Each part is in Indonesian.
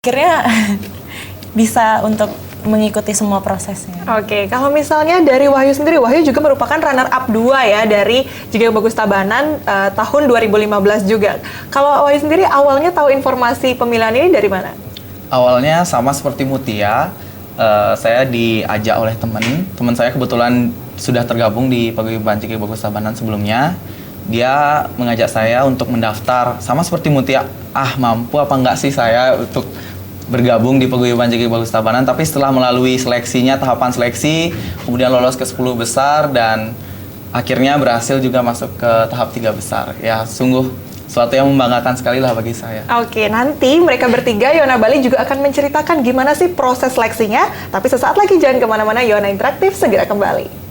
akhirnya bisa untuk mengikuti semua prosesnya. Oke, kalau misalnya dari Wahyu sendiri, Wahyu juga merupakan runner up 2 ya dari Jigek Bagus Tabanan tahun 2015 juga. Kalau Wahyu sendiri awalnya tahu informasi pemilihan ini dari mana? Awalnya sama seperti Mutia, saya diajak oleh teman saya kebetulan sudah tergabung di Paguyuban Jigek Bagus Tabanan sebelumnya. Dia mengajak saya untuk mendaftar, sama seperti Mutia, mampu apa enggak sih saya untuk bergabung di Paguyuban Jigek Bagus Tabanan. Tapi setelah melalui seleksinya, tahapan seleksi, kemudian lolos ke 10 besar dan akhirnya berhasil juga masuk ke tahap 3 besar. Ya, sungguh suatu yang membanggakan sekali lah bagi saya. Oke, nanti mereka bertiga, Yona Bali juga akan menceritakan gimana sih proses seleksinya. Tapi sesaat lagi, jangan kemana-mana, Yona Interaktif segera kembali.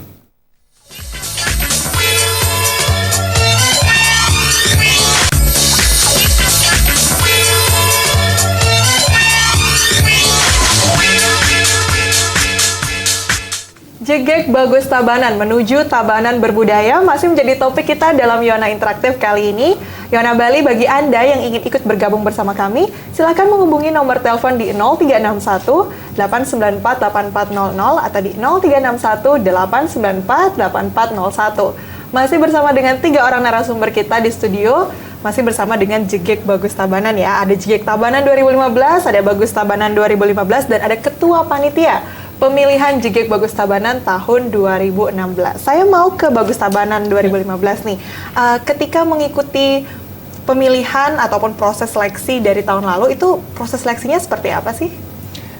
Jigek Bagus Tabanan menuju Tabanan Berbudaya masih menjadi topik kita dalam Yona Interaktif kali ini. Yona Bali, bagi Anda yang ingin ikut bergabung bersama kami, silakan menghubungi nomor telepon di 0361 894 8400 atau di 0361 894 8401. Masih bersama dengan 3 orang narasumber kita di studio, masih bersama dengan Jigek Bagus Tabanan ya. Ada Jigek Tabanan 2015, ada Bagus Tabanan 2015, dan ada Ketua Panitia Pemilihan Jigek Bagus Tabanan tahun 2016. Saya mau ke Bagus Tabanan 2015 nih. Ketika mengikuti pemilihan ataupun proses seleksi dari tahun lalu, itu proses seleksinya seperti apa sih?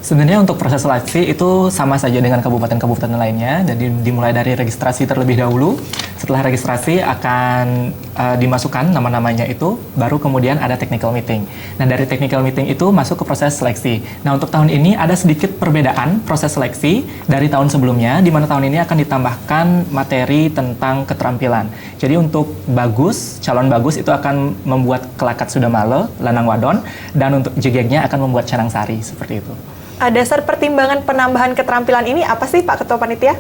Sebenarnya untuk proses seleksi itu sama saja dengan kabupaten-kabupaten lainnya. Jadi dimulai dari registrasi terlebih dahulu. Setelah registrasi akan dimasukkan nama-namanya itu, baru kemudian ada technical meeting. Nah, dari technical meeting itu masuk ke proses seleksi. Nah, untuk tahun ini ada sedikit perbedaan proses seleksi dari tahun sebelumnya, di mana tahun ini akan ditambahkan materi tentang keterampilan. Jadi untuk bagus, calon bagus itu akan membuat kelakat sudamale, lanang wadon, dan untuk jigeknya akan membuat canang sari, seperti itu. Dasar pertimbangan penambahan keterampilan ini apa sih Pak Ketua Panitia?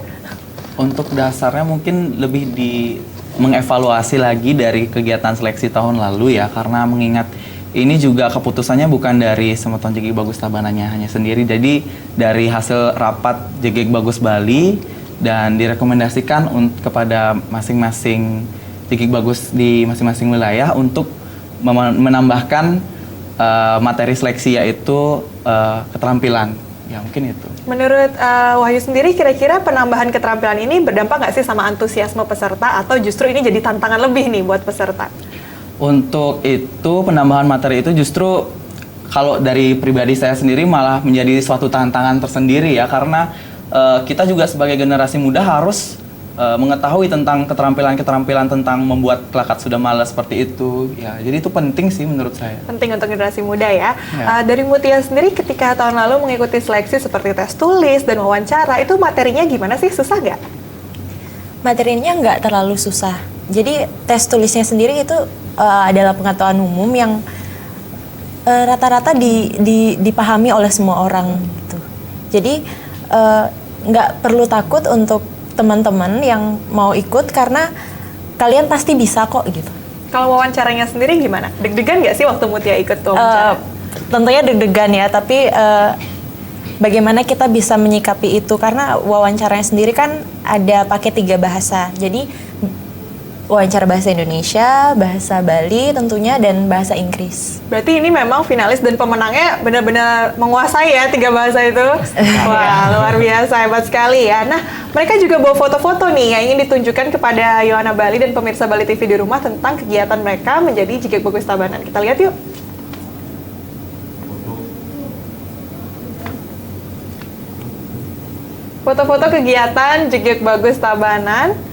Untuk dasarnya mungkin lebih mengevaluasi lagi dari kegiatan seleksi tahun lalu ya, karena mengingat ini juga keputusannya bukan dari Semeton Jigek Bagus Tabanannya hanya sendiri, jadi dari hasil rapat Jigek Bagus Bali dan direkomendasikan kepada masing-masing Jigek Bagus di masing-masing wilayah untuk menambahkan materi seleksi, yaitu keterampilan. Ya, mungkin itu. Menurut Wahyu sendiri, kira-kira penambahan keterampilan ini berdampak nggak sih sama antusiasme peserta, atau justru ini jadi tantangan lebih nih buat peserta? Untuk itu, penambahan materi itu justru kalau dari pribadi saya sendiri malah menjadi suatu tantangan tersendiri ya, karena kita juga sebagai generasi muda harus mengetahui tentang keterampilan-keterampilan tentang membuat kelakat sudamale seperti itu. Ya, jadi itu penting sih menurut saya. Penting untuk generasi muda ya. Dari Mutia sendiri, ketika tahun lalu mengikuti seleksi seperti tes tulis dan wawancara, itu materinya gimana sih? Susah nggak? Materinya nggak terlalu susah. Jadi tes tulisnya sendiri itu adalah pengetahuan umum yang rata-rata dipahami oleh semua orang gitu. Jadi nggak perlu takut untuk teman-teman yang mau ikut, karena kalian pasti bisa kok gitu. Kalau wawancaranya sendiri gimana? Deg-degan nggak sih waktu Mutia ikut wawancara? Tentunya deg-degan ya, tapi bagaimana kita bisa menyikapi itu, karena wawancaranya sendiri kan ada pakai 3 bahasa. Jadi wawancara bahasa Indonesia, bahasa Bali tentunya, dan bahasa Inggris. Berarti ini memang finalis dan pemenangnya benar-benar menguasai ya 3 bahasa itu. Wah, luar biasa, hebat sekali ya. Nah, mereka juga bawa foto-foto nih yang ingin ditunjukkan kepada Yona Bali dan pemirsa Bali TV di rumah tentang kegiatan mereka menjadi Jigek Bagus Tabanan. Kita lihat yuk. Foto-foto kegiatan Jigek Bagus Tabanan.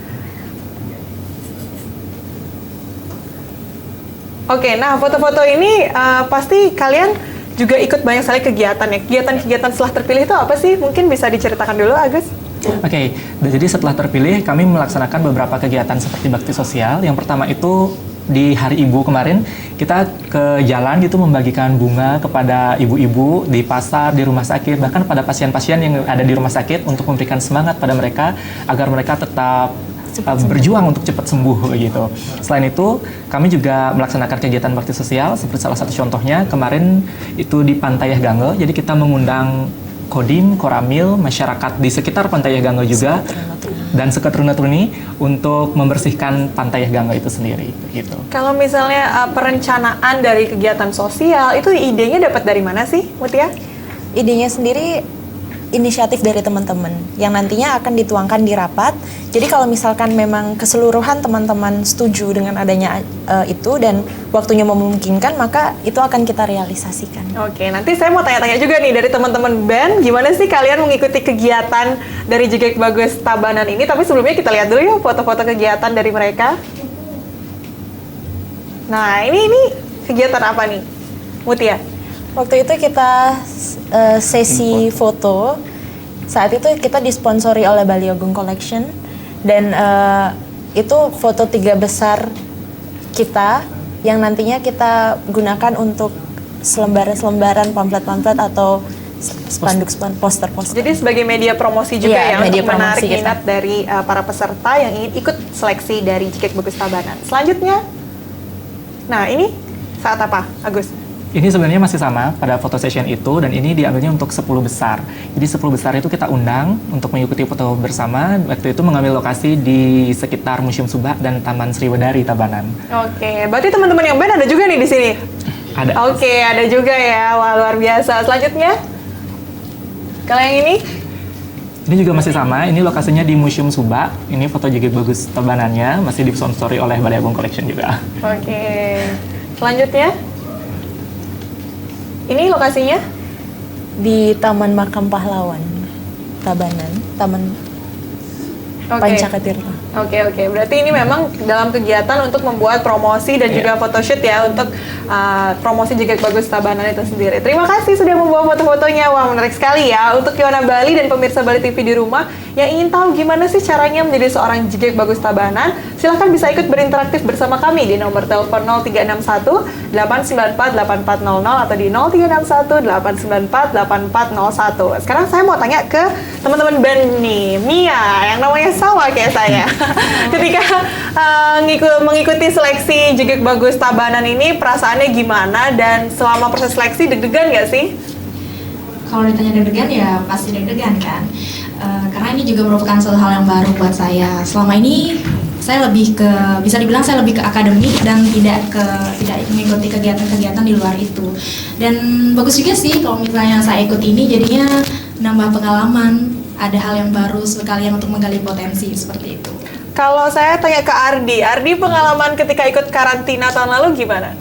Oke, nah foto-foto ini pasti kalian juga ikut banyak sekali kegiatan ya. Kegiatan-kegiatan setelah terpilih itu apa sih? Mungkin bisa diceritakan dulu, Agus. Oke, jadi setelah terpilih kami melaksanakan beberapa kegiatan seperti bakti sosial. Yang pertama itu di Hari Ibu kemarin, kita ke jalan gitu membagikan bunga kepada ibu-ibu di pasar, di rumah sakit, bahkan pada pasien-pasien yang ada di rumah sakit untuk memberikan semangat pada mereka agar mereka tetap berjuang untuk cepat sembuh gitu. Selain itu, kami juga melaksanakan kegiatan bakti sosial seperti salah satu contohnya kemarin itu di Pantai Gange. Jadi kita mengundang Kodim, Koramil, masyarakat di sekitar Pantai Gange juga dan Seketruna-Truni untuk membersihkan Pantai Gange itu sendiri gitu. Kalau misalnya perencanaan dari kegiatan sosial, itu idenya dapat dari mana sih, Mutia? Idenya sendiri inisiatif dari teman-teman yang nantinya akan dituangkan di rapat. Jadi kalau misalkan memang keseluruhan teman-teman setuju dengan adanya itu dan waktunya memungkinkan, maka itu akan kita realisasikan. Oke, nanti saya mau tanya-tanya juga nih dari teman-teman band, gimana sih kalian mengikuti kegiatan dari Jigek Bagus Tabanan ini? Tapi sebelumnya kita lihat dulu ya foto-foto kegiatan dari mereka. Nah, ini kegiatan apa nih, Mutia? Waktu itu kita sesi foto. Saat itu kita disponsori oleh Bali Agung Collection dan itu foto 3 besar kita yang nantinya kita gunakan untuk selembaran pamflet-pamflet atau spanduk-spanduk, poster-poster. Jadi sebagai media promosi juga Iya, ya media untuk menarik promosi kita. minat dari para peserta yang ingin ikut seleksi dari Jigek Bagus Tabanan. Selanjutnya, nah ini saat apa, Agus? Ini sebenarnya masih sama pada foto session itu dan ini diambilnya untuk 10 besar. Jadi 10 besar itu kita undang untuk mengikuti foto bersama. Waktu itu mengambil lokasi di sekitar Museum Subak dan Taman Sriwedari Tabanan. Oke, berarti teman-teman yang band ada juga nih di sini? Ada. Oke, ada juga ya. Wah, luar biasa. Selanjutnya, kalau yang ini? Ini juga masih sama, ini lokasinya di Museum Subak. Ini foto Jigek Bagus Tabanannya, masih disponsori oleh Bali Agung Collection juga. Oke, selanjutnya? Ini lokasinya? Di Taman Makam Pahlawan Tabanan, Taman Oke. Pancaketirta. Oke. Berarti ini memang dalam kegiatan untuk membuat promosi dan juga photoshoot ya untuk promosi Jigek Bagus Tabanan itu sendiri. Terima kasih sudah membawa foto-fotonya. Wah, menarik sekali ya. Untuk Yona Bali dan pemirsa Bali TV di rumah yang ingin tahu gimana sih caranya menjadi seorang Jigek Bagus Tabanan, silahkan bisa ikut berinteraktif bersama kami di nomor telepon 0361 894 8400 atau di 0361 894 8401. Sekarang saya mau tanya ke teman-teman band nih, Mia yang namanya sama kayak saya. Ketika mengikuti seleksi Jigek Bagus Tabanan ini, perasaannya gimana dan selama proses seleksi deg-degan nggak sih? Kalau ditanya deg-degan ya pasti deg-degan kan. Karena ini juga merupakan suatu hal yang baru buat saya. Selama ini saya lebih ke, bisa dibilang saya lebih ke akademik dan tidak mengikuti kegiatan-kegiatan di luar itu. Dan bagus juga sih kalau misalnya saya ikut ini jadinya nambah pengalaman, ada hal yang baru sekalian untuk menggali potensi seperti itu. Kalau saya tanya ke Ardi pengalaman ketika ikut karantina tahun lalu gimana?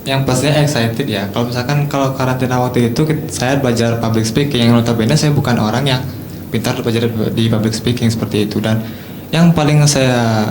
Yang pastinya excited ya. Kalau misalkan kalau karantina waktu itu saya belajar public speaking, yang notabene saya bukan orang yang pintar belajar di public speaking seperti itu. Dan yang paling saya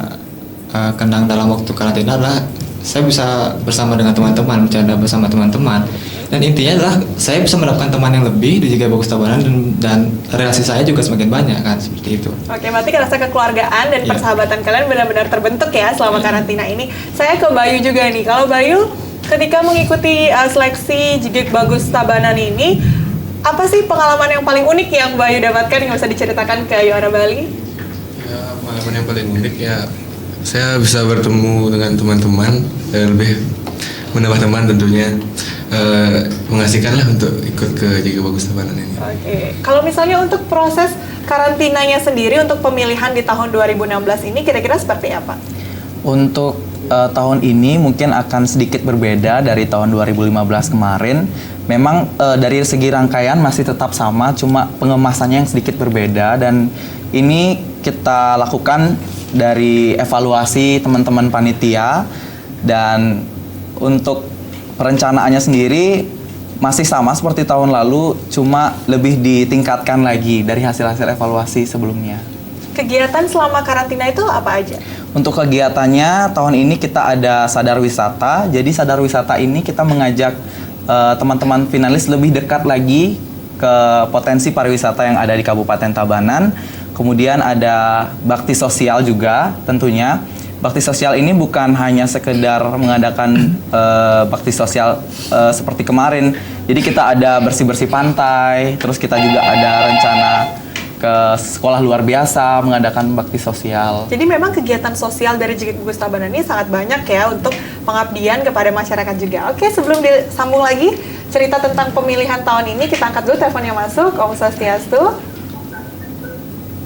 kenang dalam waktu karantina adalah saya bisa bersama dengan teman-teman, bercanda bersama teman-teman. Dan intinya adalah saya bisa mendapatkan teman yang lebih di Jigek Bagus Tabanan dan relasi saya juga semakin banyak kan, seperti itu. Oke, berarti rasa kekeluargaan dan persahabatan kalian benar-benar terbentuk ya selama karantina ini. Saya ke Bayu juga nih. Kalau Bayu, ketika mengikuti seleksi Jigek Bagus Tabanan ini, apa sih pengalaman yang paling unik yang Bayu dapatkan yang bisa diceritakan ke Yona Bali? Ya, pengalaman yang paling unik ya, saya bisa bertemu dengan teman-teman dan lebih menambah teman tentunya. Mengasihkan lah untuk ikut ke Jigek Bagus Tabanan ini. Oke, kalau misalnya untuk proses karantinanya sendiri untuk pemilihan di tahun 2016 ini kira-kira seperti apa? Untuk tahun ini mungkin akan sedikit berbeda dari tahun 2015 kemarin. Memang dari segi rangkaian masih tetap sama, cuma pengemasannya yang sedikit berbeda dan ini kita lakukan dari evaluasi teman-teman panitia dan untuk perencanaannya sendiri masih sama seperti tahun lalu, cuma lebih ditingkatkan lagi dari hasil-hasil evaluasi sebelumnya. Kegiatan selama karantina itu apa aja? Untuk kegiatannya, tahun ini kita ada Sadar Wisata. Jadi Sadar Wisata ini kita mengajak teman-teman finalis lebih dekat lagi ke potensi pariwisata yang ada di Kabupaten Tabanan. Kemudian ada bakti sosial juga tentunya. Bakti sosial ini bukan hanya sekedar mengadakan bakti sosial seperti kemarin. Jadi kita ada bersih-bersih pantai, terus kita juga ada rencana ke sekolah luar biasa, mengadakan bakti sosial. Jadi memang kegiatan sosial dari JKT Gugus Tabanan ini sangat banyak ya untuk pengabdian kepada masyarakat juga. Oke, sebelum disambung lagi cerita tentang pemilihan tahun ini, kita angkat dulu telepon yang masuk. Om Swastiastu.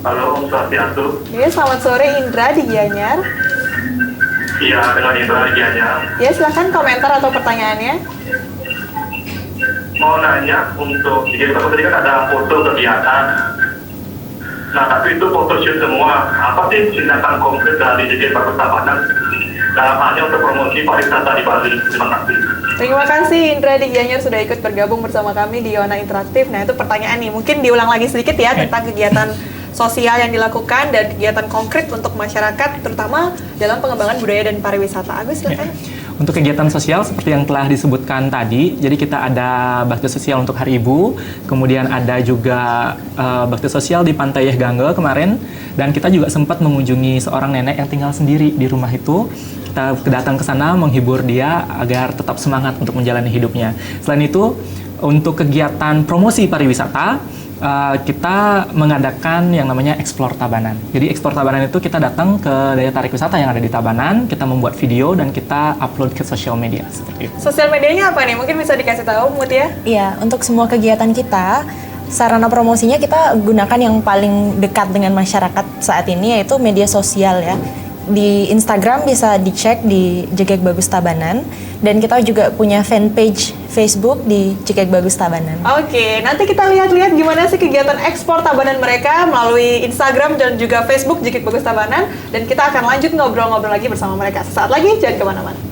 Halo, Om Swastiastu. Ya, selamat sore Indra di Gianyar. Iya, dengan Indra di Gianyar. Ya, silahkan komentar atau pertanyaannya. Mau nanya untuk, jadi tadi kan ada foto kegiatan. Nah, tapi itu photoshoot semua. Apa sih tindakan konkret dari JKT Bagus Tabanan dalam halnya untuk promosi pariwisata di Bali? Terima kasih. Terima kasih Indra di Gianyar sudah ikut bergabung bersama kami di Yona Interaktif. Nah, itu pertanyaan nih, mungkin diulang lagi sedikit ya tentang kegiatan sosial yang dilakukan dan kegiatan konkret untuk masyarakat, terutama dalam pengembangan budaya dan pariwisata. Agus, silakan. Untuk kegiatan sosial seperti yang telah disebutkan tadi, jadi kita ada bakti sosial untuk Hari Ibu, kemudian ada juga bakti sosial di Pantai Gange kemarin, dan kita juga sempat mengunjungi seorang nenek yang tinggal sendiri di rumah itu. Kita datang ke sana menghibur dia agar tetap semangat untuk menjalani hidupnya. Selain itu, untuk kegiatan promosi pariwisata, kita mengadakan yang namanya Explore Tabanan. Jadi Explore Tabanan itu kita datang ke daya tarik wisata yang ada di Tabanan, kita membuat video dan kita upload ke sosial media seperti itu. Sosial medianya apa nih? Mungkin bisa dikasih tahu, Mutia? Iya, untuk semua kegiatan kita, sarana promosinya kita gunakan yang paling dekat dengan masyarakat saat ini, yaitu media sosial ya. Di Instagram bisa dicek di JKT Bagus Tabanan, dan kita juga punya fanpage Facebook di JKT Bagus Tabanan. Oke, nanti kita lihat-lihat gimana sih kegiatan ekspor Tabanan mereka melalui Instagram dan juga Facebook JKT Bagus Tabanan, dan kita akan lanjut ngobrol-ngobrol lagi bersama mereka sesaat lagi, jangan kemana-mana.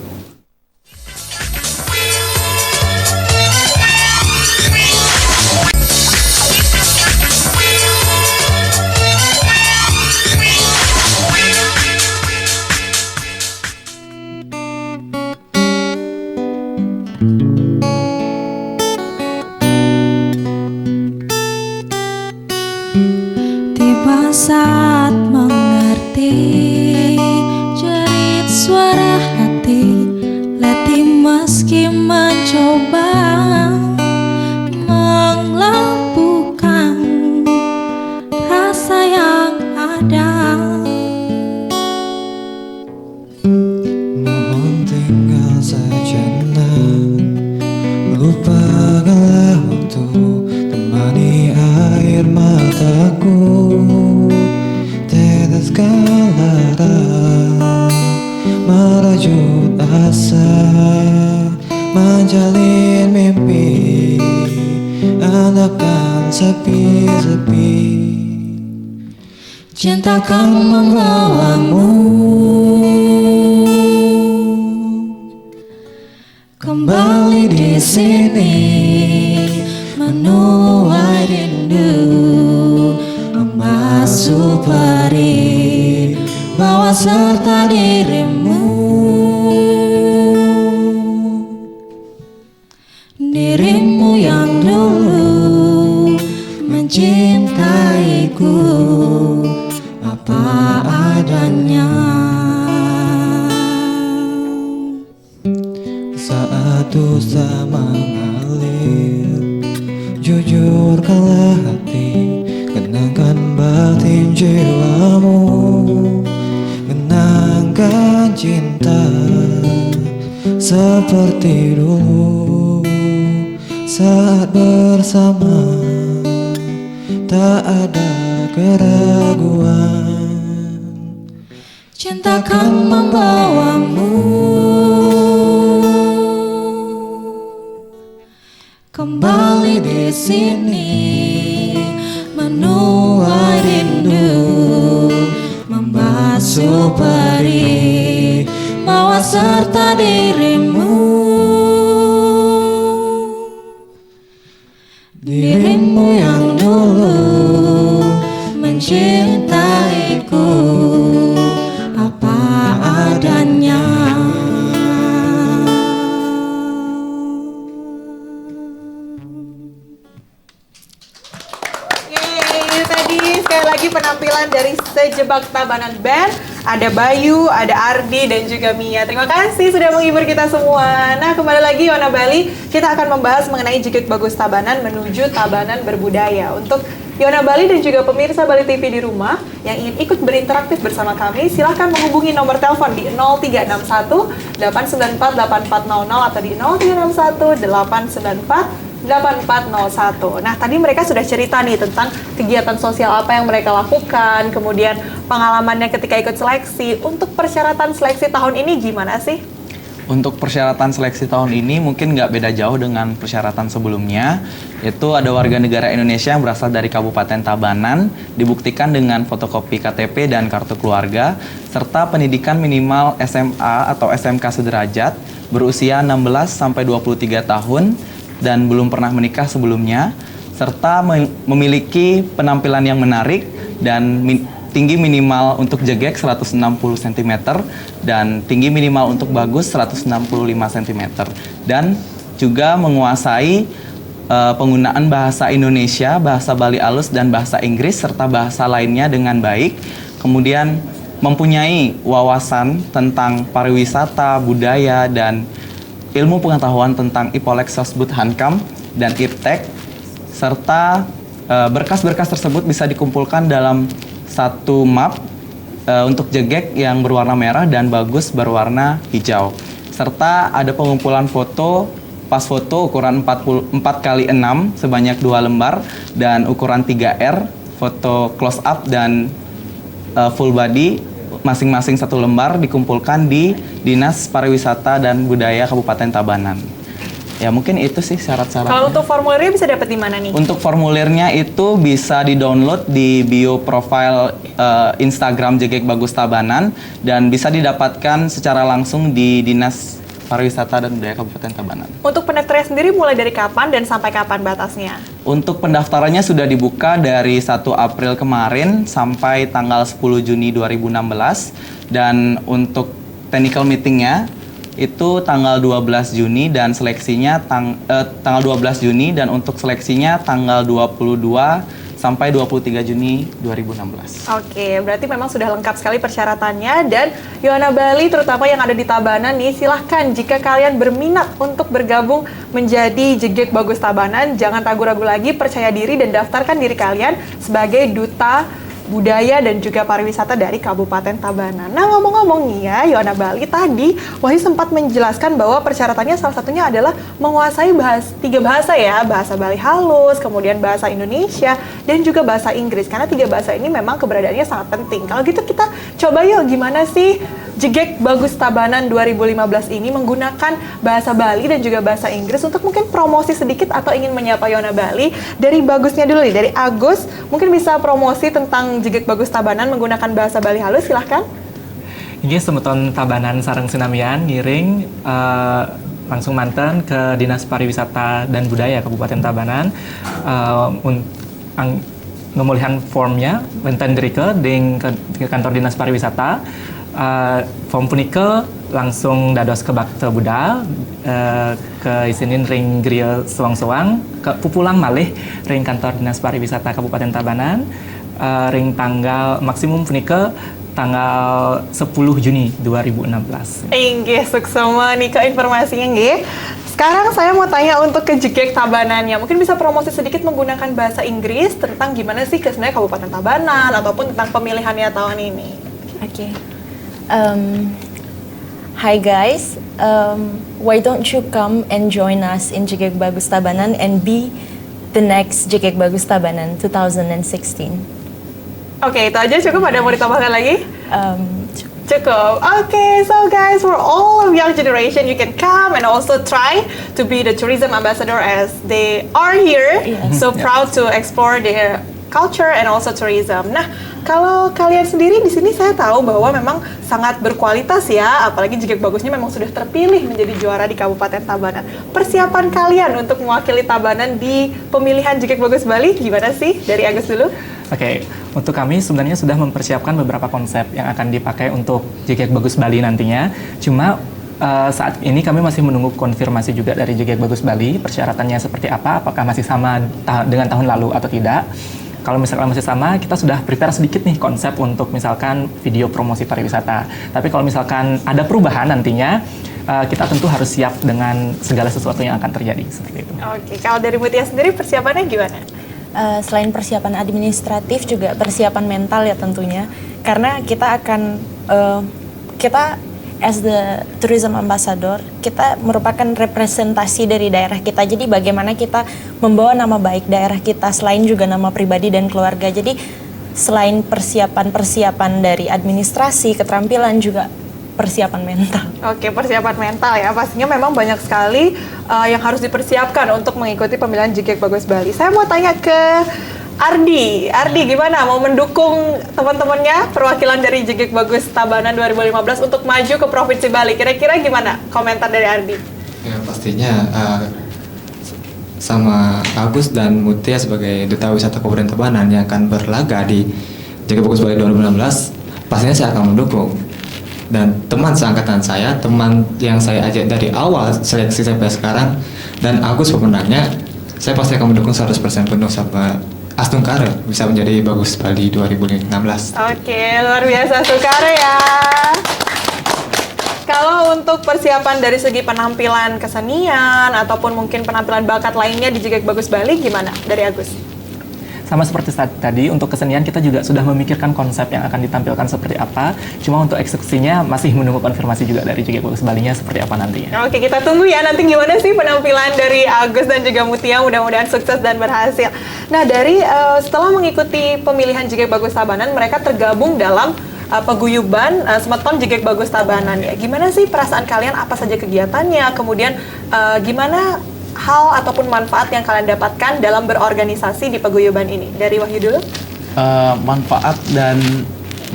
Tiba saat mengerti jerit suara hati, letih meski mencoba mengelapurkan rasa yang ada. Mohon tinggal sejenak, lupakanlah waktu, temani air mataku, teteskan lara, merajut asa, menjalin mimpi, andalkan sepi-sepi, cinta akan membawamu kembali di sini, menuai rindu, membasuh perih, bawa serta dirimu, dirimu yang dulu mencintaiku apa adanya. Saat dosa mengalir, jujurkanlah hati, kenangkan batin jiwamu, kenangkan cinta seperti dulu. Saat bersama tak ada keraguan, cinta akan membawamu kembali di sini, menuai rindu, membasuh perih, bawa serta dirimu, dirimu yang dulu mencintaiku apa adanya. Yeay, tadi sekali lagi penampilan dari Sejebak Tabanan Band. Ada Bayu, ada Ardi, dan juga Mia. Terima kasih sudah menghibur kita semua. Nah, kembali lagi Yona Bali, kita akan membahas mengenai JKT Bagus Tabanan menuju Tabanan Berbudaya. Untuk Yona Bali dan juga pemirsa Bali TV di rumah yang ingin ikut berinteraksi bersama kami, silahkan menghubungi nomor telepon di 0361 894 8400 atau di 0361 894 8401. Nah, tadi mereka sudah cerita nih tentang kegiatan sosial apa yang mereka lakukan, kemudian pengalamannya ketika ikut seleksi. Untuk persyaratan seleksi tahun ini gimana sih? Untuk persyaratan seleksi tahun ini mungkin nggak beda jauh dengan persyaratan sebelumnya, yaitu ada warga negara Indonesia yang berasal dari Kabupaten Tabanan, dibuktikan dengan fotokopi KTP dan kartu keluarga, serta pendidikan minimal SMA atau SMK sederajat, berusia 16 sampai 23 tahun, dan belum pernah menikah sebelumnya, serta memiliki penampilan yang menarik dan tinggi minimal untuk jegek 160 cm dan tinggi minimal untuk bagus 165 cm, dan juga menguasai penggunaan bahasa Indonesia, bahasa Bali Alus, dan bahasa Inggris serta bahasa lainnya dengan baik. Kemudian mempunyai wawasan tentang pariwisata, budaya, dan ilmu pengetahuan tentang Ipolek Sosbud Hankam dan Iptek, serta berkas-berkas tersebut bisa dikumpulkan dalam satu map untuk jegek yang berwarna merah dan bagus berwarna hijau, serta ada pengumpulan foto, pas foto ukuran 4 x 6 sebanyak 2 lembar dan ukuran 3R, foto close up dan full body masing-masing 1 lembar dikumpulkan di Dinas Pariwisata dan Budaya Kabupaten Tabanan. Ya, mungkin itu sih syarat-syaratnya. Kalau untuk formulirnya bisa dapat di mana nih? Untuk formulirnya itu bisa di-download di bio profile Instagram JKT Bagus Tabanan dan bisa didapatkan secara langsung di Dinas Pariwisata dan Budaya Kabupaten Tabanan. Untuk pendaftarannya sendiri mulai dari kapan dan sampai kapan batasnya? Untuk pendaftarannya sudah dibuka dari 1 April kemarin sampai tanggal 10 Juni 2016, dan untuk technical meetingnya itu tanggal 12 Juni dan seleksinya tanggal 12 Juni, dan untuk seleksinya tanggal 22 sampai 23 Juni 2016. Oke, berarti memang sudah lengkap sekali persyaratannya. Dan Yona Bali terutama yang ada di Tabanan nih, silahkan jika kalian berminat untuk bergabung menjadi JKT Bagus Tabanan, jangan ragu-ragu lagi, percaya diri dan daftarkan diri kalian sebagai duta budaya dan juga pariwisata dari Kabupaten Tabanan. Nah, ngomong-ngomong nih ya, Yona Bali tadi Wahyu sempat menjelaskan bahwa persyaratannya salah satunya adalah menguasai 3 bahasa ya, bahasa Bali halus, kemudian bahasa Indonesia, dan juga bahasa Inggris. Karena 3 bahasa ini memang keberadaannya sangat penting. Kalau gitu kita coba yuk, gimana sih JKT Bagus Tabanan 2015 ini menggunakan bahasa Bali dan juga bahasa Inggris untuk mungkin promosi sedikit atau ingin menyapa Yona Bali. Dari Bagusnya dulu nih, dari Agus, mungkin bisa promosi tentang JKT Bagus Tabanan menggunakan bahasa Bali halus, silahkan. Ini semeton Tabanan sareng sinamian ngiring langsung manten ke Dinas Pariwisata dan Budaya Kabupaten Tabanan ngemulihan formnya benten dirike ke kantor Dinas Pariwisata. Form punike langsung dados ke bakte budal ke isinin ring grill sewang-sewang ke pupulang malih ring kantor Dinas Pariwisata Kabupaten Tabanan ring tanggal maksimum punike tanggal 10 Juni 2016. Inggih, suksema nih ke informasinya nggih. Sekarang saya mau tanya untuk ke JKT Tabanannya, mungkin bisa promosi sedikit menggunakan bahasa Inggris tentang gimana sih sebenarnya Kabupaten Tabanan ataupun tentang pemilihannya tahun ini. Oke. Hi guys, why don't you come and join us in JKT Bagus Tabanan and be the next JKT Bagus Tabanan 2016? Oke, itu aja cukup, ada mau ditambahkan lagi? Cukup. Okay, so guys, for all of young generation, you can come and also try to be the tourism ambassador as they are here. Yes. So proud to explore their culture and also tourism. Nah, kalau kalian sendiri di sini saya tahu bahwa memang sangat berkualitas ya, apalagi JKT Bagusnya memang sudah terpilih menjadi juara di Kabupaten Tabanan. Persiapan kalian untuk mewakili Tabanan di pemilihan JKT Bagus Bali gimana sih? Dari Agus dulu. Oke, untuk kami sebenarnya sudah mempersiapkan beberapa konsep yang akan dipakai untuk JKT Bagus Bali nantinya. Cuma saat ini kami masih menunggu konfirmasi juga dari JKT Bagus Bali, persyaratannya seperti apa, apakah masih sama dengan tahun lalu atau tidak. Kalau misalkan masih sama, kita sudah prepare sedikit nih konsep untuk misalkan video promosi pariwisata. Tapi kalau misalkan ada perubahan nantinya, kita tentu harus siap dengan segala sesuatu yang akan terjadi seperti itu. Oke, kalau dari Mutia sendiri persiapannya gimana? Selain persiapan administratif juga persiapan mental ya tentunya, karena kita akan kita as the tourism ambassador, kita merupakan representasi dari daerah kita. Jadi bagaimana kita membawa nama baik daerah kita selain juga nama pribadi dan keluarga. Jadi selain persiapan dari administrasi, keterampilan juga persiapan mental. Oke, persiapan mental ya. Pastinya memang banyak sekali yang harus dipersiapkan untuk mengikuti pemilihan JGEK Bagus Bali. Saya mau tanya ke Ardi. Ardi gimana mau mendukung teman-temannya perwakilan dari JGEK Bagus Tabanan 2015 untuk maju ke Provinsi Bali? Kira-kira gimana komentar dari Ardi? Ya pastinya sama Agus dan Mutia sebagai Duta Wisata Kabupaten Tabanan yang akan berlaga di JGEK Bagus Bali 2016, pastinya saya akan mendukung. Dan teman seangkatan saya, teman yang saya ajak dari awal seleksi sampai sekarang, dan Agus pemenangnya, saya pasti akan mendukung 100% penuh sampai Astungkare bisa menjadi Bagus Bali 2016. Oke, luar biasa Astungkare ya. Kalau untuk persiapan dari segi penampilan kesenian ataupun mungkin penampilan bakat lainnya di JGEK Bagus Bali gimana dari Agus? Sama seperti tadi, untuk kesenian kita juga sudah memikirkan konsep yang akan ditampilkan seperti apa. Cuma untuk eksekusinya masih menunggu konfirmasi juga dari JGEK Bagus Balinya seperti apa nantinya. Oke, kita tunggu ya nanti gimana sih penampilan dari Agus dan juga Mutia, mudah-mudahan sukses dan berhasil. Nah, dari setelah mengikuti pemilihan JGEK Bagus Tabanan, mereka tergabung dalam paguyuban Semeton JGEK Bagus Tabanan ya. Gimana sih perasaan kalian, apa saja kegiatannya, kemudian gimana hal ataupun manfaat yang kalian dapatkan dalam berorganisasi di paguyuban ini? Dari Wahyu dulu.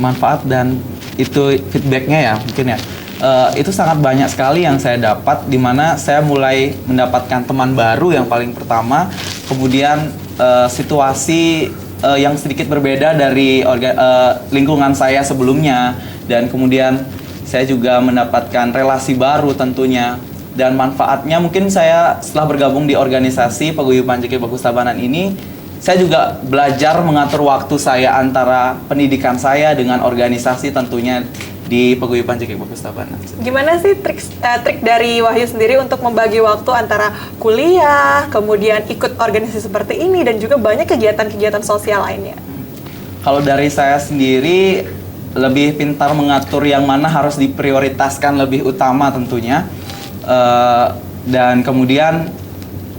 Manfaat dan itu feedbacknya ya mungkin ya. Itu sangat banyak sekali yang saya dapat, di mana saya mulai mendapatkan teman baru yang paling pertama, kemudian situasi yang sedikit berbeda dari lingkungan saya sebelumnya, dan kemudian saya juga mendapatkan relasi baru tentunya. Dan manfaatnya mungkin saya setelah bergabung di organisasi Paguyuban JGEK Bagus Tabanan ini, saya juga belajar mengatur waktu saya antara pendidikan saya dengan organisasi tentunya di Paguyuban JGEK Bagus Tabanan. Gimana sih trik dari Wahyu sendiri untuk membagi waktu antara kuliah, kemudian ikut organisasi seperti ini, dan juga banyak kegiatan-kegiatan sosial lainnya? Kalau dari saya sendiri, lebih pintar mengatur yang mana harus diprioritaskan lebih utama tentunya. Dan kemudian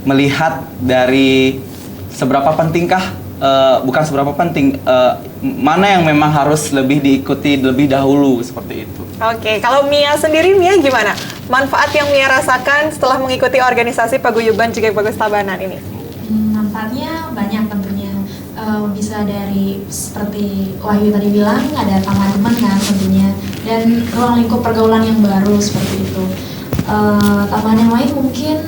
melihat dari seberapa pentingkah, bukan seberapa penting, mana yang memang harus lebih diikuti lebih dahulu, seperti itu. Oke, kalau Mia sendiri, Mia gimana? Manfaat yang Mia rasakan setelah mengikuti organisasi Paguyuban JGEK Bagus Tabanan ini? Manfaatnya banyak tentunya. Bisa dari seperti Wahyu tadi bilang, ada teman-teman kan tentunya, dan ruang lingkup pergaulan yang baru seperti itu. Tambahan yang lain mungkin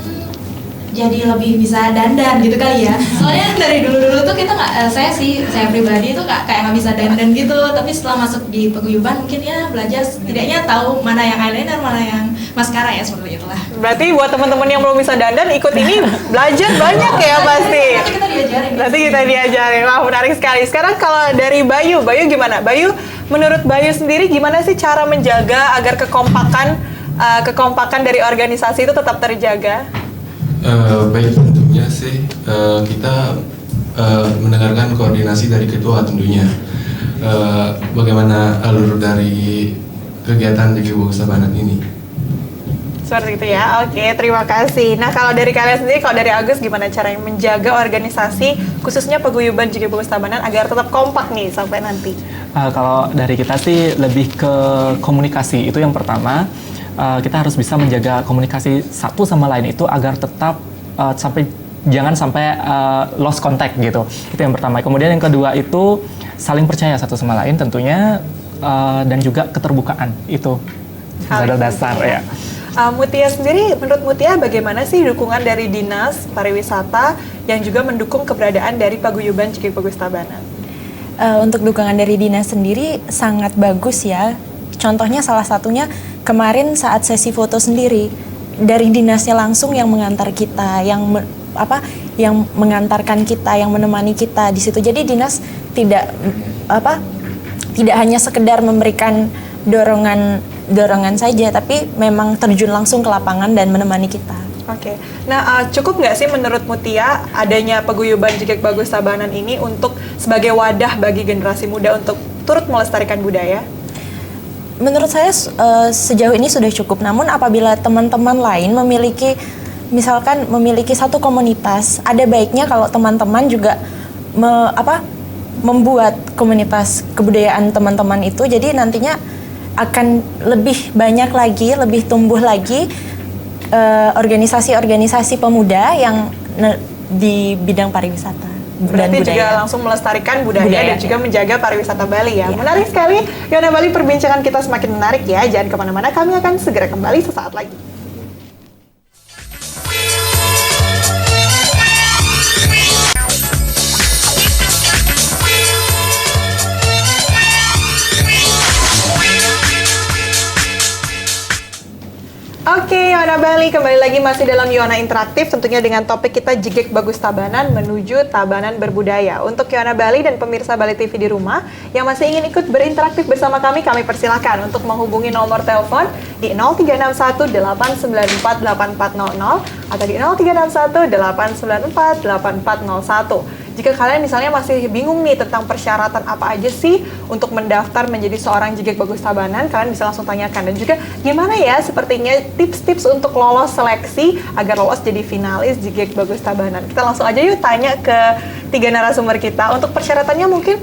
jadi lebih bisa dandan gitu kali ya. Soalnya dari dulu-dulu tuh kita nggak, saya pribadi tuh kayak nggak bisa dandan gitu. Tapi setelah masuk di paguyuban mungkin ya belajar setidaknya tahu mana yang eyeliner, mana yang maskara ya, seperti itulah. Berarti buat teman-teman yang belum bisa dandan ikut ini belajar banyak ya pasti. Nanti kita diajarin. Nanti kita diajarin. Wah, menarik sekali. Sekarang kalau dari Bayu gimana? Bayu, menurut Bayu sendiri gimana sih cara menjaga agar kekompakan dari organisasi itu tetap terjaga? Baik, tentunya sih kita mendengarkan koordinasi dari ketua tentunya. Bagaimana alur dari kegiatan JGEK Bagus Tabanan ini? Seperti itu ya. Oke, terima kasih. Nah, kalau dari kalian sendiri, kalau dari Agus gimana cara menjaga organisasi khususnya paguyuban JGEK Bagus Tabanan agar tetap kompak nih sampai nanti? Kalau dari kita sih lebih ke komunikasi, itu yang pertama. Kita harus bisa menjaga komunikasi satu sama lain itu agar tetap jangan sampai lost contact gitu. Itu yang pertama. Kemudian yang kedua itu saling percaya satu sama lain tentunya, dan juga keterbukaan itu dasar ya. Mutia sendiri, menurut Mutia bagaimana sih dukungan dari Dinas Pariwisata yang juga mendukung keberadaan dari Paguyuban JGEK Bagus Tabanan? Untuk dukungan dari Dinas sendiri sangat bagus ya. Contohnya salah satunya kemarin saat sesi foto sendiri, dari dinasnya langsung yang mengantar kita, yang yang mengantarkan kita, yang menemani kita di situ. Jadi dinas tidak hanya sekedar memberikan dorongan saja, tapi memang terjun langsung ke lapangan dan menemani kita. Oke. Nah, cukup nggak sih menurut Mutia adanya paguyuban Jigek Bagus Tabanan ini untuk sebagai wadah bagi generasi muda untuk turut melestarikan budaya? Menurut saya sejauh ini sudah cukup. Namun apabila teman-teman lain misalkan memiliki satu komunitas, ada baiknya kalau teman-teman juga membuat komunitas kebudayaan teman-teman itu. Jadi nantinya akan lebih banyak lagi, lebih tumbuh lagi organisasi-organisasi pemuda yang di bidang pariwisata. Berarti juga langsung melestarikan budaya dan juga menjaga pariwisata Bali ya. Menarik sekali, Yona Bali, perbincangan kita semakin menarik ya. Jangan kemana-mana, kami akan segera kembali sesaat lagi. Oke, Yona Bali, kembali lagi masih dalam Yona Interaktif, tentunya dengan topik kita Jigek Bagus Tabanan menuju Tabanan Berbudaya. Untuk Yona Bali dan pemirsa Bali TV di rumah yang masih ingin ikut berinteraktif bersama kami persilahkan untuk menghubungi nomor telepon di 0361 894 8400 atau di 0361 894 8401. Jika kalian misalnya masih bingung nih tentang persyaratan apa aja sih untuk mendaftar menjadi seorang Jigek Bagus Tabanan, kalian bisa langsung tanyakan. Dan juga gimana ya sepertinya tips-tips untuk lolos seleksi agar lolos jadi finalis Jigek Bagus Tabanan. Kita langsung aja yuk tanya ke 3 narasumber kita. Untuk persyaratannya mungkin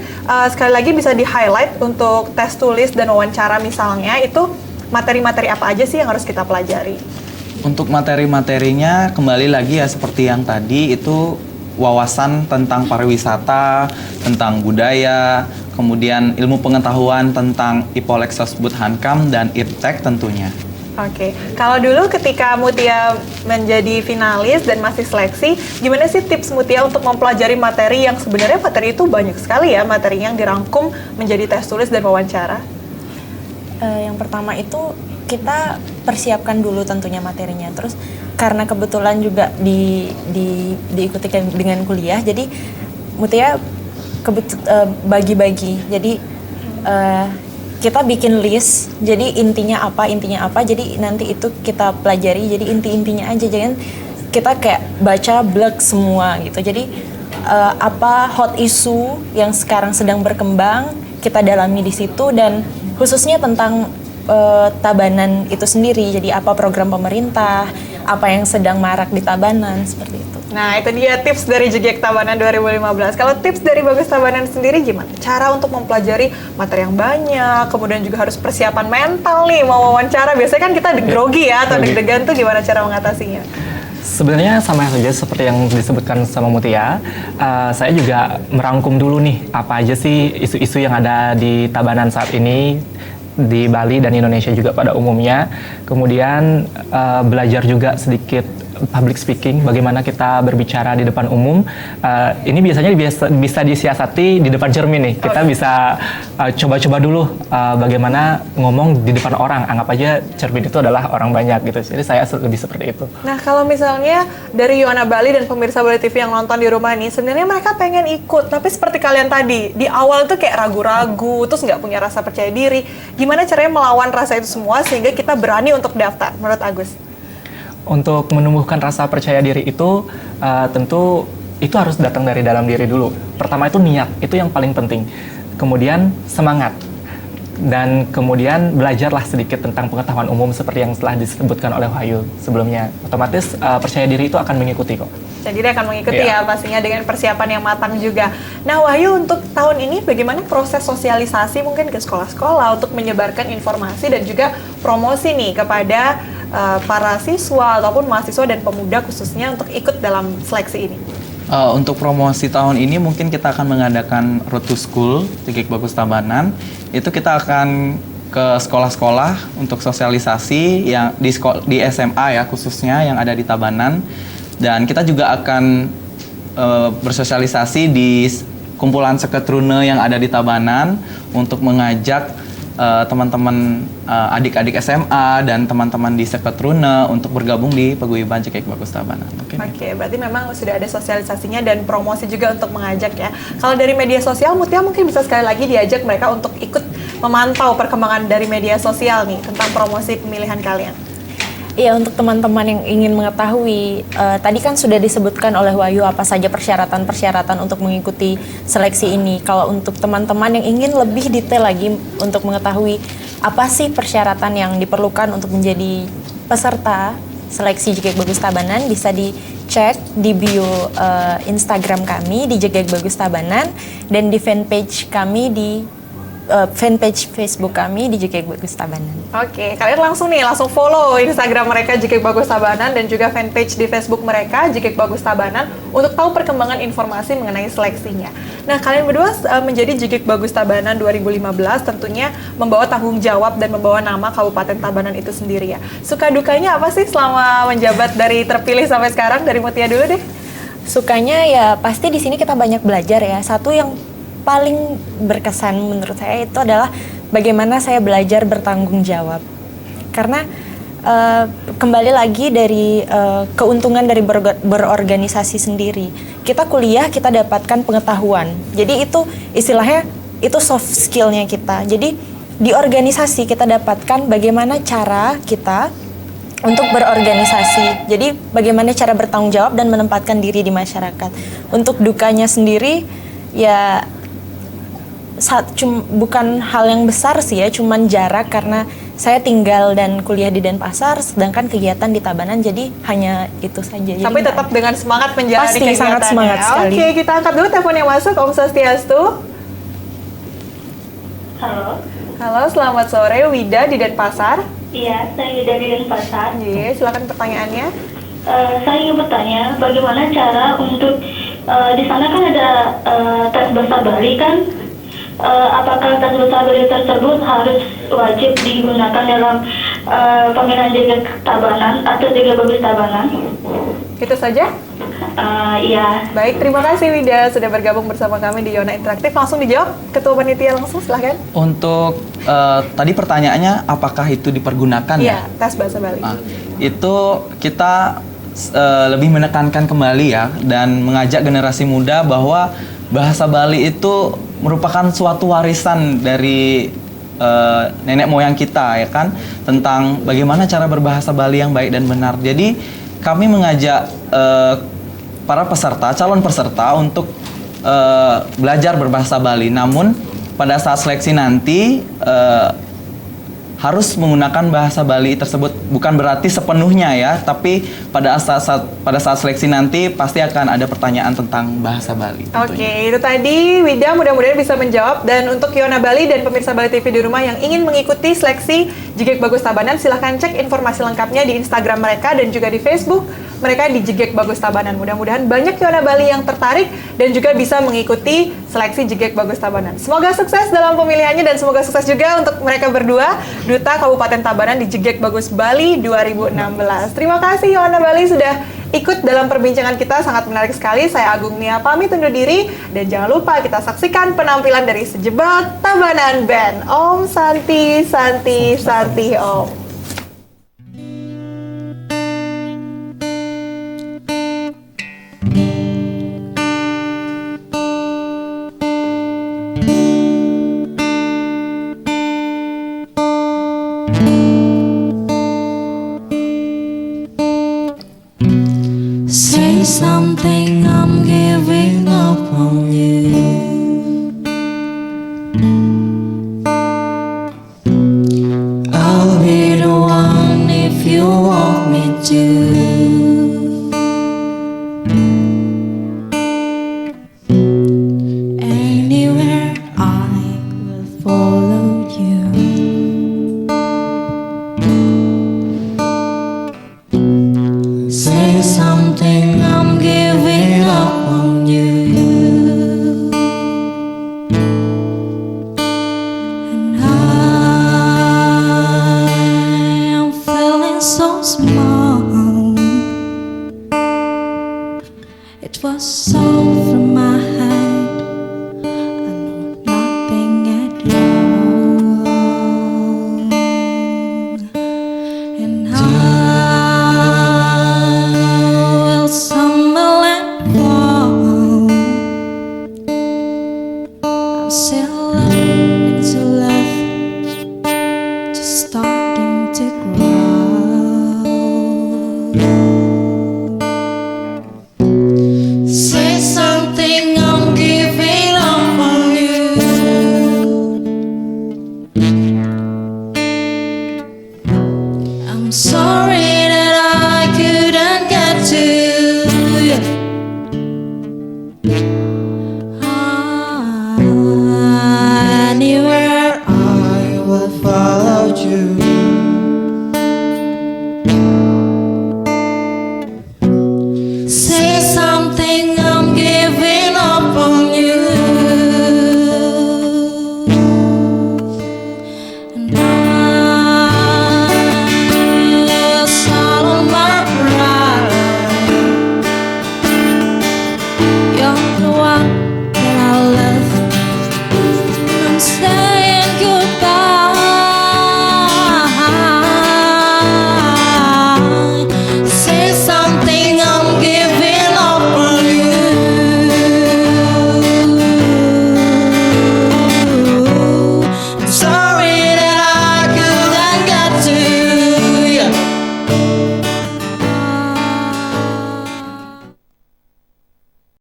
sekali lagi bisa di-highlight untuk tes tulis dan wawancara misalnya, itu materi-materi apa aja sih yang harus kita pelajari? Untuk materi-materinya kembali lagi ya seperti yang tadi, itu wawasan tentang pariwisata, tentang budaya, kemudian ilmu pengetahuan tentang IPOLEK Sosbud Hankam dan IPTEK tentunya. Oke, kalau dulu ketika Mutia menjadi finalis dan masih seleksi, gimana sih tips Mutia untuk mempelajari materi yang sebenarnya materi itu banyak sekali ya, materi yang dirangkum menjadi tes tulis dan wawancara? Yang pertama itu kita persiapkan dulu tentunya materinya. Terus karena kebetulan juga diikuti dengan kuliah, jadi Mutia bagi-bagi. Jadi kita bikin list, jadi intinya apa, jadi nanti itu kita pelajari, jadi inti-intinya aja, jangan kita kayak baca blog semua gitu. Jadi apa hot issue yang sekarang sedang berkembang, kita dalami di situ, dan khususnya tentang Tabanan itu sendiri, jadi apa program pemerintah, apa yang sedang marak di Tabanan, seperti itu. Nah, itu dia tips dari Jigek Tabanan 2015. Kalau tips dari Bagus Tabanan sendiri gimana? Cara untuk mempelajari materi yang banyak, kemudian juga harus persiapan mental nih, mau wawancara. Biasanya kan kita grogi ya, atau deg-degan tuh gimana cara mengatasinya? Sebenarnya sama saja seperti yang disebutkan sama Mutia. Saya juga merangkum dulu nih, apa aja sih isu-isu yang ada di Tabanan saat ini, di Bali dan Indonesia juga pada umumnya. Kemudian belajar juga sedikit public speaking, bagaimana kita berbicara di depan umum. Ini biasanya bisa disiasati di depan cermin nih. Kita bisa coba-coba dulu bagaimana ngomong di depan orang. Anggap aja cermin itu adalah orang banyak gitu. Jadi saya lebih seperti itu. Nah, kalau misalnya dari Yona Bali dan pemirsa Bali TV yang nonton di rumah nih, sebenarnya mereka pengen ikut, tapi seperti kalian tadi, di awal tuh kayak ragu-ragu, terus nggak punya rasa percaya diri. Gimana caranya melawan rasa itu semua sehingga kita berani untuk daftar, menurut Agus? Untuk menumbuhkan rasa percaya diri itu tentu itu harus datang dari dalam diri dulu. Pertama itu niat, itu yang paling penting. Kemudian semangat. Dan kemudian belajarlah sedikit tentang pengetahuan umum seperti yang telah disebutkan oleh Wahyu sebelumnya. Otomatis percaya diri itu akan mengikuti kok. Jadi dia akan mengikuti ya pastinya dengan persiapan yang matang juga. Nah, Wahyu, untuk tahun ini bagaimana proses sosialisasi mungkin ke sekolah-sekolah untuk menyebarkan informasi dan juga promosi nih kepada para siswa ataupun mahasiswa dan pemuda khususnya untuk ikut dalam seleksi ini? Untuk promosi tahun ini mungkin kita akan mengadakan Road to School Jigek Bagus Tabanan. Itu kita akan ke sekolah-sekolah untuk sosialisasi yang di SMA ya khususnya yang ada di Tabanan. Dan kita juga akan bersosialisasi di kumpulan seketrune yang ada di Tabanan untuk mengajak teman-teman adik-adik SMA dan teman-teman di Seketrune untuk bergabung di Paguyuban Cikek Bagus Tabanan. Oke, berarti memang sudah ada sosialisasinya dan promosi juga untuk mengajak ya. Kalau dari media sosial, Mutia mungkin bisa sekali lagi diajak mereka untuk ikut memantau perkembangan dari media sosial nih tentang promosi pemilihan kalian. Iya, untuk teman-teman yang ingin mengetahui, tadi kan sudah disebutkan oleh Wahyu apa saja persyaratan-persyaratan untuk mengikuti seleksi ini. Kalau untuk teman-teman yang ingin lebih detail lagi untuk mengetahui apa sih persyaratan yang diperlukan untuk menjadi peserta seleksi JKK Bagus Tabanan, bisa dicek di bio Instagram kami di JKK Bagus Tabanan dan di fanpage kami di fanpage Facebook kami di JKK Bagus Tabanan. Oke, kalian langsung follow Instagram mereka JKK Bagus Tabanan dan juga fanpage di Facebook mereka JKK Bagus Tabanan untuk tahu perkembangan informasi mengenai seleksinya. Nah, kalian berdua menjadi JKK Bagus Tabanan 2015 tentunya membawa tanggung jawab dan membawa nama Kabupaten Tabanan itu sendiri ya. Suka dukanya apa sih selama menjabat dari terpilih sampai sekarang? Dari Mutia dulu deh. Sukanya ya pasti di sini kita banyak belajar ya. Satu yang paling berkesan menurut saya itu adalah bagaimana saya belajar bertanggung jawab. Karena kembali lagi dari keuntungan dari berorganisasi sendiri. Kita kuliah, kita dapatkan pengetahuan. Jadi itu istilahnya itu soft skill-nya kita. Jadi di organisasi kita dapatkan bagaimana cara kita untuk berorganisasi. Jadi bagaimana cara bertanggung jawab dan menempatkan diri di masyarakat. Untuk dukanya sendiri ya bukan hal yang besar sih ya, cuman jarak karena saya tinggal dan kuliah di Denpasar, sedangkan kegiatan di Tabanan jadi hanya itu saja. Tapi tetap dengan semangat menjalani kegiatannya. Pasti sangat semangat sekali. Oke, kita angkat dulu telepon yang masuk. Om Swastiastu. Halo. Halo, selamat sore. Wida di Denpasar. Iya, saya Wida di Denpasar. Iya, silakan pertanyaannya. Saya ingin bertanya, bagaimana cara untuk di sana kan ada tes bahasa Bali kan? Apakah tes bahasa Bali tersebut harus wajib digunakan dalam pemilihan JKK Tabanan atau JKK Bagus Tabanan? Itu saja? Iya. Baik, terima kasih Wida sudah bergabung bersama kami di Yona Interaktif. Langsung dijawab Ketua Panitia langsung, silahkan. Untuk tadi pertanyaannya apakah itu dipergunakan ya? Iya, tes bahasa Bali. Itu kita lebih menekankan kembali ya dan mengajak generasi muda bahwa bahasa Bali itu merupakan suatu warisan dari nenek moyang kita ya kan, tentang bagaimana cara berbahasa Bali yang baik dan benar. Jadi kami mengajak para peserta, calon peserta untuk belajar berbahasa Bali. Namun pada saat seleksi nanti harus menggunakan bahasa Bali tersebut, bukan berarti sepenuhnya ya, tapi pada saat seleksi nanti pasti akan ada pertanyaan tentang bahasa Bali. Oke, itu tadi Wida mudah-mudahan bisa menjawab. Dan untuk Yona Bali dan pemirsa Bali TV di rumah yang ingin mengikuti seleksi JKK Bagus Tabanan, silahkan cek informasi lengkapnya di Instagram mereka dan juga di Facebook mereka di JKK Bagus Tabanan. Mudah-mudahan banyak Yona Bali yang tertarik dan juga bisa mengikuti seleksi JKK Bagus Tabanan. Semoga sukses dalam pemilihannya dan semoga sukses juga untuk mereka berdua, Duta Kabupaten Tabanan di JKK Bagus Bali 2016. Terima kasih Yona Bali sudah ikut dalam perbincangan kita, sangat menarik sekali. Saya Agung Nia pamit undur diri dan jangan lupa kita saksikan penampilan dari Sejebak Tabanan Band. Om Santi, Santi, Santi Om. Say something, I'm giving up on you. I'll be the one if you want me to. Anywhere I will follow you. Say something, I'm giving up on you. And I am feeling so small. It was so from my head, I know nothing at all. myself.